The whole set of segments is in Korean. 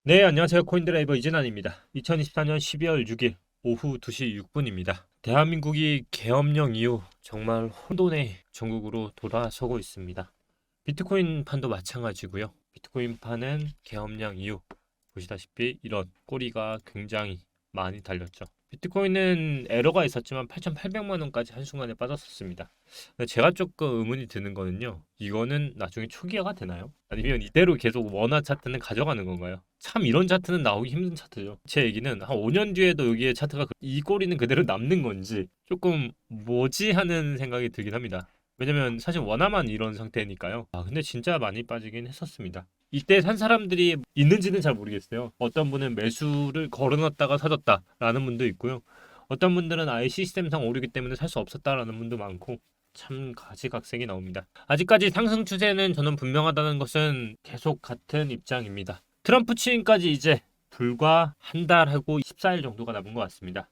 네, 안녕하세요. 코인드라이버 이진환입니다. 2024년 12월 6일 오후 2시 6분입니다. 대한민국이 계엄령 이후 정말 혼돈의 전국으로 돌아서고 있습니다. 비트코인 판도 마찬가지고요. 비트코인 판은 계엄령 이후 보시다시피 이런 꼬리가 굉장히 많이 달렸죠. 비트코인은 에러가 있었지만 8,800만 원까지 한순간에 빠졌었습니다. 근데 제가 조금 의문이 드는 거는요. 이거는 나중에 초기화가 되나요? 아니면 이대로 계속 원화 차트는 가져가는 건가요? 참 이런 차트는 나오기 힘든 차트죠. 제 얘기는 한 5년 뒤에도 여기에 차트가 이 꼬리는 그대로 남는 건지 조금 뭐지 하는 생각이 들긴 합니다. 왜냐면 사실 원화만 이런 상태니까요. 근데 진짜 많이 빠지긴 했었습니다. 이때 산 사람들이 있는지는 잘 모르겠어요. 어떤 분은 매수를 걸어놨다가 사줬다라는 분도 있고요. 어떤 분들은 아예 시스템상 오류기 때문에 살 수 없었다라는 분도 많고 참 가지각색이 나옵니다. 아직까지 상승 추세는 저는 분명하다는 것은 계속 같은 입장입니다. 트럼프 취임까지 이제 불과 한 달하고 14일 정도가 남은 것 같습니다.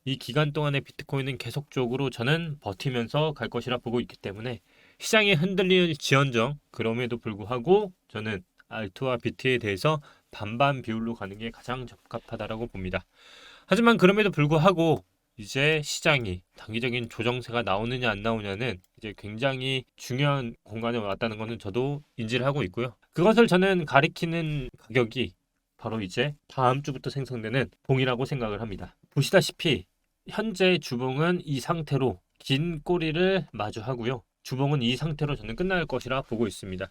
이 기간 동안에 비트코인은 계속적으로 저는 버티면서 갈 것이라 보고 있기 때문에 시장이 흔들리지언정 그럼에도 불구하고 저는 알트와 비트에 대해서 반반 비율로 가는 게 가장 적합하다라고 봅니다. 하지만 그럼에도 불구하고 이제 시장이 단기적인 조정세가 나오느냐 안 나오냐는 이제 굉장히 중요한 공간에 왔다는 것은 저도 인지를 하고 있고요. 그것을 저는 가리키는 가격이 바로 이제 다음 주부터 생성되는 봉이라고 생각을 합니다. 보시다시피 현재 주봉은 이 상태로 긴 꼬리를 마주하고요. 주봉은 이 상태로 저는 끝날 것이라 보고 있습니다.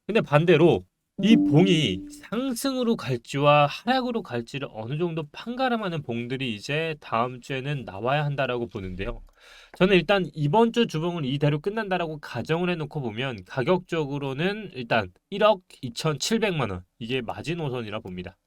근데 반대로 이 봉이 상승으로 갈지와 하락으로 갈지를 어느 정도 판가름하는 봉들이 이제 다음 주에는 나와야 한다라고 보는데요. 저는 일단 이번 주 주봉은 이대로 끝난다라고 가정을 해놓고 보면 가격적으로는 일단 1억 2,700만 원 이게 마지노선이라 봅니다.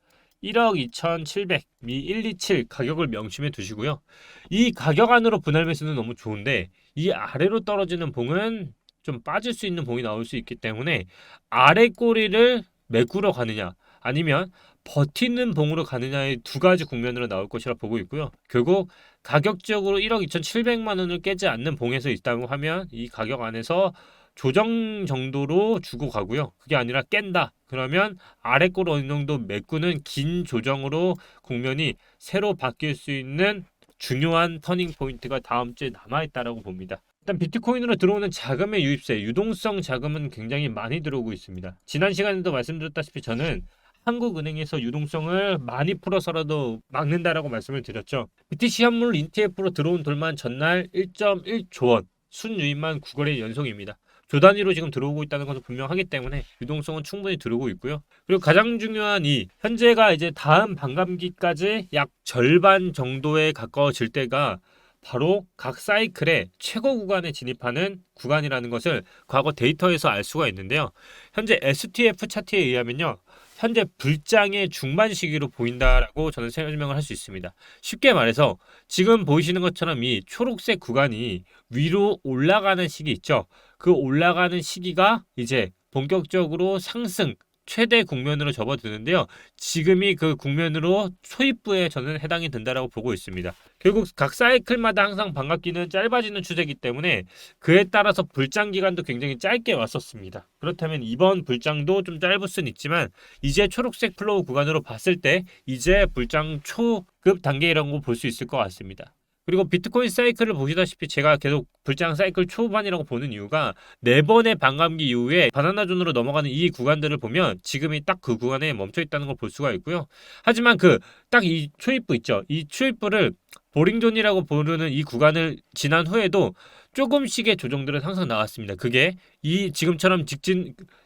1억 2,700, 미 127 가격을 명심해 두시고요. 이 가격 안으로 분할 매수는 너무 좋은데 이 아래로 떨어지는 봉은 좀 빠질 수 있는 봉이 나올 수 있기 때문에 아래 꼬리를 메꾸러 가느냐 아니면 버티는 봉으로 가느냐의 두 가지 국면으로 나올 것이라 보고 있고요. 결국 가격적으로 1억 2,700만 원을 깨지 않는 봉에서 있다고 하면 이 가격 안에서 조정 정도로 주고 가고요. 그게 아니라 깬다. 그러면 아래 꼬리 어느 정도 메꾸는 긴 조정으로 국면이 새로 바뀔 수 있는 중요한 터닝 포인트가 다음 주에 남아있다라고 봅니다. 일단 비트코인으로 들어오는 자금의 유입세, 유동성 자금은 굉장히 많이 들어오고 있습니다. 지난 시간에도 말씀드렸다시피 저는 한국은행에서 유동성을 많이 풀어서라도 막는다라고 말씀을 드렸죠. BTC 현물 ETF로 들어온 돌만 전날 1.1조 원 순유입만 9거래 연속입니다. 조 단위로 지금 들어오고 있다는 것은 분명하기 때문에 유동성은 충분히 들어오고 있고요. 그리고 가장 중요한 이 현재가 이제 다음 반감기까지 약 절반 정도에 가까워질 때가 바로 각 사이클의 최고 구간에 진입하는 구간이라는 것을 과거 데이터에서 알 수가 있는데요. 현재 STF 차트에 의하면요. 현재 불장의 중반 시기로 보인다라고 저는 설명을 할 수 있습니다. 쉽게 말해서 지금 보이시는 것처럼 이 초록색 구간이 위로 올라가는 시기 있죠. 그 올라가는 시기가 이제 본격적으로 상승 최대 국면으로 접어드는데요. 지금이 그 국면으로 초입부에 저는 해당이 된다라고 보고 있습니다. 결국 각 사이클마다 항상 반갑기는 짧아지는 추세이기 때문에 그에 따라서 불장 기간도 굉장히 짧게 왔었습니다. 그렇다면 이번 불장도 좀 짧을 수는 있지만 이제 초록색 플로우 구간으로 봤을 때 이제 불장 초급 단계라고 볼 수 있을 것 같습니다. 그리고 비트코인 사이클을 보시다시피 제가 계속 불장 사이클 초반이라고 보는 이유가 네 번의 반감기 이후에 바나나 존으로 넘어가는 이 구간들을 보면 지금이 딱 그 구간에 멈춰 있다는 걸 볼 수가 있고요. 하지만 그 딱 이 초입부 있죠. 이 초입부를 보링존이라고 부르는 이 구간을 지난 후에도 조금씩의 조정들은 항상 나왔습니다. 그게 이 지금처럼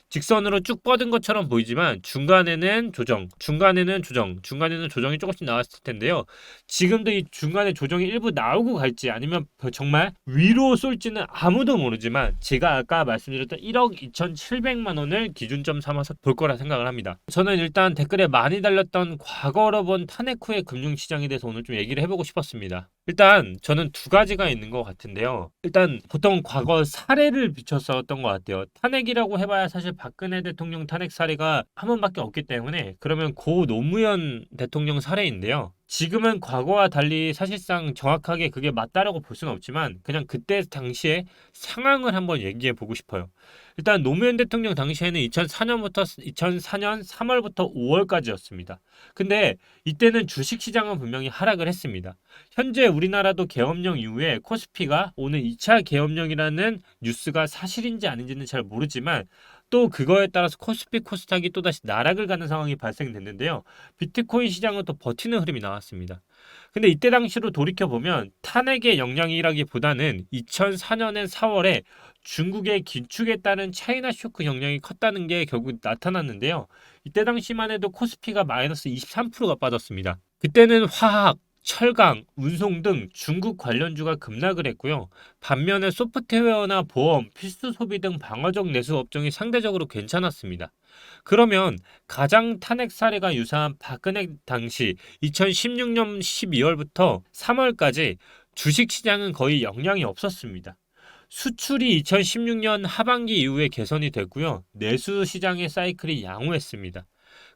직선으로 쭉 뻗은 것처럼 보이지만 중간에는 조정, 중간에는 조정, 중간에는 조정이 조금씩 나왔을 텐데요. 지금도 이 중간에 조정이 일부 나오고 갈지 아니면 정말 위로 쏠지는 아무도 모르지만 제가 아까 말씀드렸던 1억 2,700만 원을 기준점 삼아서 볼 거라 생각을 합니다. 저는 일단 댓글에 많이 달렸던 과거로 본 탄핵 후의 금융시장에 대해서 오늘 좀 얘기를 해보고 싶었습니다. 일단 저는 두 가지가 있는 것 같은데요. 일단 보통 과거 사례를 비춰서였던 것 같아요. 탄핵이라고 해봐야 사실 박근혜 대통령 탄핵 사례가 한 번밖에 없기 때문에 그러면 고 노무현 대통령 사례인데요. 지금은 과거와 달리 사실상 정확하게 그게 맞다라고 볼 수는 없지만 그냥 그때 당시에 상황을 한번 얘기해 보고 싶어요. 일단 노무현 대통령 당시에는 2004년 3월부터 5월까지였습니다. 근데 이때는 주식시장은 분명히 하락을 했습니다. 현재 우리나라도 계엄령 이후에 코스피가 오늘 2차 계엄령이라는 뉴스가 사실인지 아닌지는 잘 모르지만 또 그거에 따라서 코스피 코스닥이 또다시 나락을 가는 상황이 발생됐는데요. 비트코인 시장은 또 버티는 흐름이 나왔습니다. 근데 이때 당시로 돌이켜보면 탄핵의 영향이라기보다는 2004년의 4월에 중국의 긴축에 따른 차이나 쇼크 영향이 컸다는 게 결국 나타났는데요. 이때 당시만 해도 코스피가 마이너스 23%가 빠졌습니다. 그때는 화학, 철강, 운송 등 중국 관련주가 급락을 했고요. 반면에 소프트웨어나 보험, 필수 소비 등 방어적 내수 업종이 상대적으로 괜찮았습니다. 그러면 가장 탄핵 사례가 유사한 박근혜 당시 2016년 12월부터 3월까지 주식시장은 거의 영향이 없었습니다. 수출이 2016년 하반기 이후에 개선이 됐고요. 내수 시장의 사이클이 양호했습니다.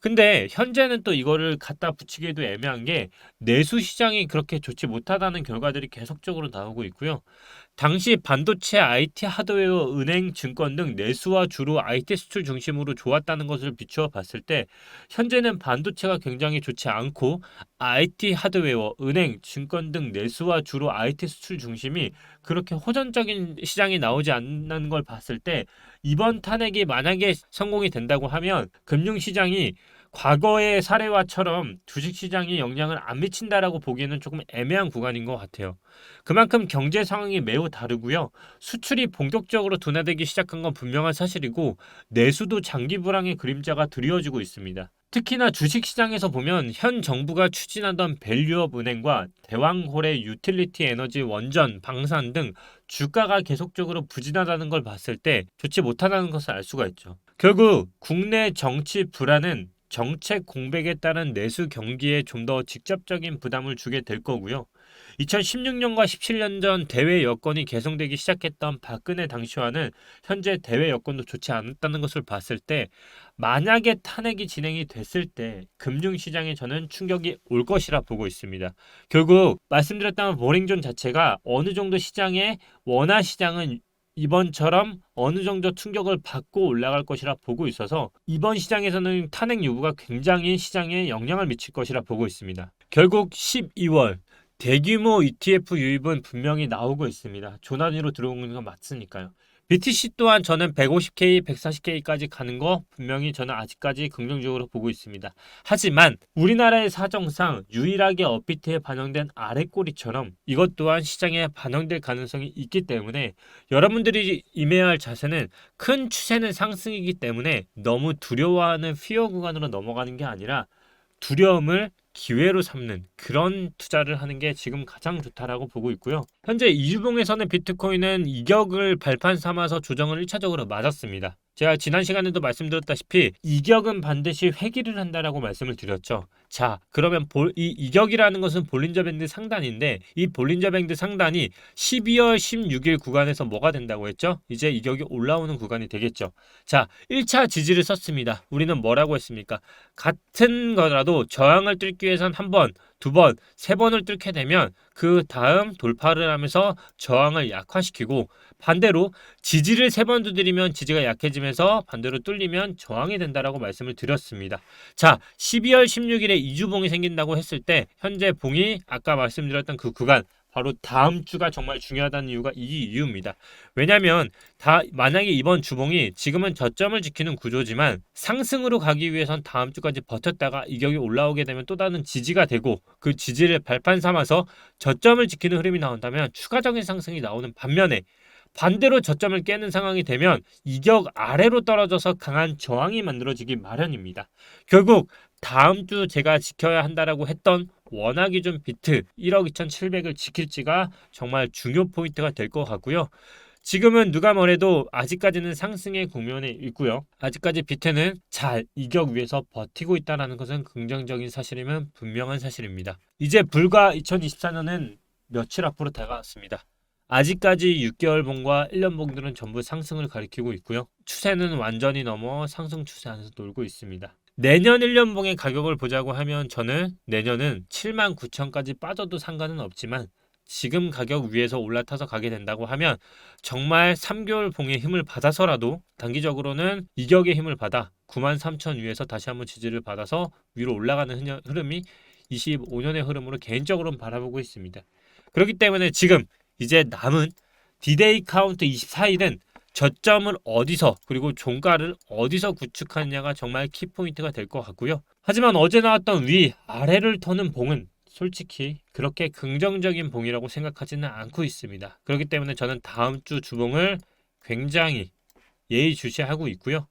근데 현재는 또 이거를 갖다 붙이기에도 애매한 게 내수 시장이 그렇게 좋지 못하다는 결과들이 계속적으로 나오고 있고요. 당시 반도체, IT 하드웨어, 은행, 증권 등 내수와 주로 IT 수출 중심으로 좋았다는 것을 비추어 봤을 때 현재는 반도체가 굉장히 좋지 않고 IT 하드웨어, 은행, 증권 등 내수와 주로 IT 수출 중심이 그렇게 호전적인 시장이 나오지 않는 걸 봤을 때 이번 탄핵이 만약에 성공이 된다고 하면 금융시장이 과거의 사례와처럼 주식시장에 영향을 안 미친다라고 보기에는 조금 애매한 구간인 것 같아요. 그만큼 경제 상황이 매우 다르고요. 수출이 본격적으로 둔화되기 시작한 건 분명한 사실이고 내수도 장기 불황의 그림자가 드리워지고 있습니다. 특히나 주식시장에서 보면 현 정부가 추진하던 밸류업 은행과 대왕홀의 유틸리티 에너지 원전, 방산 등 주가가 계속적으로 부진하다는 걸 봤을 때 좋지 못하다는 것을 알 수가 있죠. 결국 국내 정치 불안은 정책 공백에 따른 내수 경기에 좀 더 직접적인 부담을 주게 될 거고요. 2016년과 17년 전 대외 여건이 개선되기 시작했던 박근혜 당시와는 현재 대외 여건도 좋지 않았다는 것을 봤을 때 만약에 탄핵이 진행이 됐을 때 금융시장에 저는 충격이 올 것이라 보고 있습니다. 결국 말씀드렸던 보링존 자체가 어느 정도 시장의 원화 시장은 이번처럼 어느 정도 충격을 받고 올라갈 것이라 보고 있어서 이번 시장에서는 탄핵 여부가 굉장히 시장에 영향을 미칠 것이라 보고 있습니다. 결국 12월 대규모 ETF 유입은 분명히 나오고 있습니다. 조단위로 들어오는 건 맞으니까요. BTC 또한 저는 150K, 140K까지 가는 거 분명히 저는 아직까지 긍정적으로 보고 있습니다. 하지만 우리나라의 사정상 유일하게 업비트에 반영된 아랫꼬리처럼 이것 또한 시장에 반영될 가능성이 있기 때문에 여러분들이 임해야 할 자세는 큰 추세는 상승이기 때문에 너무 두려워하는 피어 구간으로 넘어가는 게 아니라 두려움을 기회로 삼는 그런 투자를 하는 게 지금 가장 좋다라고 보고 있고요. 현재 이주봉에서는 비트코인은 이격을 발판 삼아서 조정을 1차적으로 맞았습니다. 제가 지난 시간에도 말씀드렸다시피 이격은 반드시 회귀를 한다라고 말씀을 드렸죠. 자, 그러면 이 이격이라는 것은 볼린저 밴드 상단인데 이 볼린저 밴드 상단이 12월 16일 구간에서 뭐가 된다고 했죠? 이제 이격이 올라오는 구간이 되겠죠. 자, 1차 지지를 썼습니다. 우리는 뭐라고 했습니까? 같은 거라도 저항을 뚫기 위해선 한 번, 두 번, 세 번을 뚫게 되면 그 다음 돌파를 하면서 저항을 약화시키고 반대로 지지를 세 번 두드리면 지지가 약해지면서 반대로 뚫리면 저항이 된다라고 말씀을 드렸습니다. 자, 12월 16일에 이주봉이 생긴다고 했을 때 현재 봉이 아까 말씀드렸던 그 구간 바로 다음 주가 정말 중요하다는 이유가 이 이유입니다. 왜냐하면 만약에 이번 주봉이 지금은 저점을 지키는 구조지만 상승으로 가기 위해선 다음 주까지 버텼다가 이격이 올라오게 되면 또 다른 지지가 되고 그 지지를 발판 삼아서 저점을 지키는 흐름이 나온다면 추가적인 상승이 나오는 반면에 반대로 저점을 깨는 상황이 되면 이격 아래로 떨어져서 강한 저항이 만들어지기 마련입니다. 결국 다음 주 제가 지켜야 한다라고 했던 원화 기준 비트 1억 2,700을 지킬지가 정말 중요 포인트가 될 것 같고요. 지금은 누가 뭐래도 아직까지는 상승의 국면에 있고요. 아직까지 비트는 잘 이격 위에서 버티고 있다는 것은 긍정적인 사실이면 분명한 사실입니다. 이제 불과 2024년은 며칠 앞으로 다가왔습니다. 아직까지 6개월 봉과 1년 봉들은 전부 상승을 가리키고 있고요. 추세는 완전히 넘어 상승 추세 안에서 놀고 있습니다. 내년 1년봉의 가격을 보자고 하면 저는 내년은 79,000까지 빠져도 상관은 없지만 지금 가격 위에서 올라타서 가게 된다고 하면 정말 3개월 봉의 힘을 받아서라도 단기적으로는 이격의 힘을 받아 93,000 위에서 다시 한번 지지를 받아서 위로 올라가는 흐름이 25년의 흐름으로 개인적으로는 바라보고 있습니다. 그렇기 때문에 지금 이제 남은 디데이 카운트 24일은 저점을 어디서 그리고 종가를 어디서 구축하느냐가 정말 키포인트가 될 것 같고요. 하지만 어제 나왔던 위 아래를 터는 봉은 솔직히 그렇게 긍정적인 봉이라고 생각하지는 않고 있습니다. 그렇기 때문에 저는 다음 주 주봉을 굉장히 예의주시하고 있고요.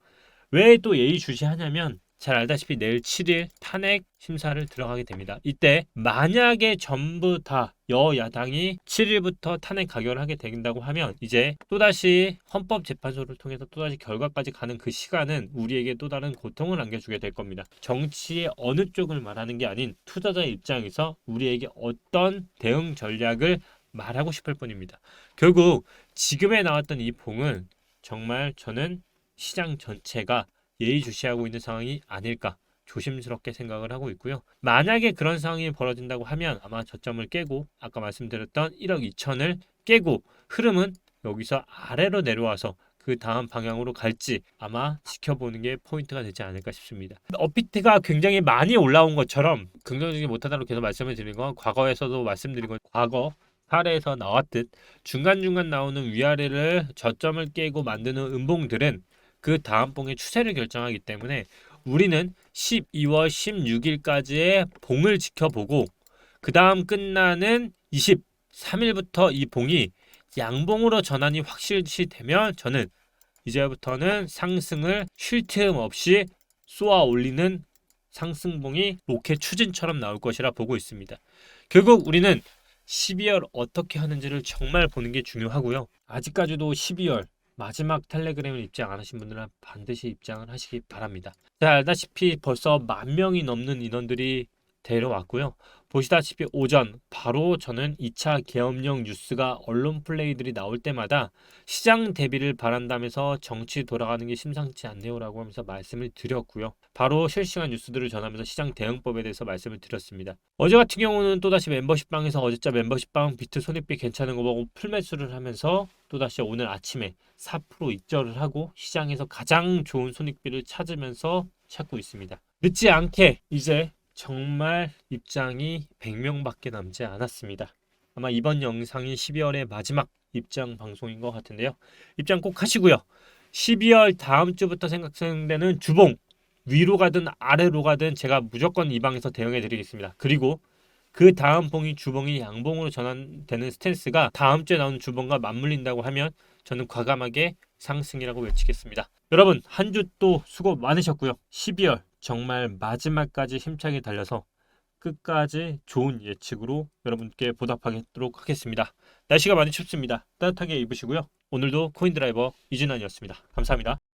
왜 또 예의주시하냐면 잘 알다시피 내일 7일 탄핵 심사를 들어가게 됩니다. 이때 만약에 전부 다 여야당이 7일부터 탄핵 가결을 하게 된다고 하면 이제 또다시 헌법재판소를 통해서 또다시 결과까지 가는 그 시간은 우리에게 또 다른 고통을 안겨주게 될 겁니다. 정치의 어느 쪽을 말하는 게 아닌 투자자의 입장에서 우리에게 어떤 대응 전략을 말하고 싶을 뿐입니다. 결국 지금에 나왔던 이 봉은 정말 저는 시장 전체가 예의주시하고 있는 상황이 아닐까 조심스럽게 생각을 하고 있고요. 만약에 그런 상황이 벌어진다고 하면 아마 저점을 깨고 아까 말씀드렸던 1억 2천을 깨고 흐름은 여기서 아래로 내려와서 그 다음 방향으로 갈지 아마 지켜보는 게 포인트가 되지 않을까 싶습니다. 업비트가 굉장히 많이 올라온 것처럼 긍정적이지 못하다고 계속 말씀을 드린 건 과거에서도 말씀드린 건 과거 사례에서 나왔듯 중간중간 나오는 위아래를 저점을 깨고 만드는 음봉들은 그 다음 봉의 추세를 결정하기 때문에 우리는 12월 16일까지의 봉을 지켜보고 그 다음 끝나는 23일부터 이 봉이 양봉으로 전환이 확실시 되면 저는 이제부터는 상승을 쉴 틈 없이 쏘아 올리는 상승봉이 로켓 추진처럼 나올 것이라 보고 있습니다. 결국 우리는 12월 어떻게 하는지를 정말 보는 게 중요하고요. 아직까지도 12월 마지막 텔레그램을 입장 안 하신 분들은 반드시 입장을 하시기 바랍니다. 잘 알다시피 벌써 10,000명이 넘는 인원들이 데려왔고요. 보시다시피 오전 바로 저는 2차 계엄령 뉴스가 언론 플레이들이 나올 때마다 시장 대비를 바란다면서 정치 돌아가는 게 심상치 않네요라고 하면서 말씀을 드렸고요. 바로 실시간 뉴스들을 전하면서 시장 대응법에 대해서 말씀을 드렸습니다. 어제 같은 경우는 또다시 멤버십방에서 어제자 멤버십방 비트 손익비 괜찮은 거 보고 풀매수를 하면서 또다시 오늘 아침에 4% 입절을 하고 시장에서 가장 좋은 손익비를 찾으면서 찾고 있습니다. 늦지 않게 이제 정말 입장이 100명밖에 남지 않았습니다. 아마 이번 영상이 12월의 마지막 입장 방송인 것 같은데요. 입장 꼭 하시고요. 12월 다음 주부터 생각되는 주봉 위로 가든 아래로 가든 제가 무조건 이 방에서 대응해 드리겠습니다. 그리고 그 다음 봉이 주봉이 양봉으로 전환되는 스탠스가 다음 주에 나오는 주봉과 맞물린다고 하면 저는 과감하게 상승이라고 외치겠습니다. 여러분 한 주 또 수고 많으셨고요. 12월 정말 마지막까지 힘차게 달려서 끝까지 좋은 예측으로 여러분께 보답하도록 하겠습니다. 날씨가 많이 춥습니다. 따뜻하게 입으시고요. 오늘도 코인드라이버 이진환이었습니다. 감사합니다.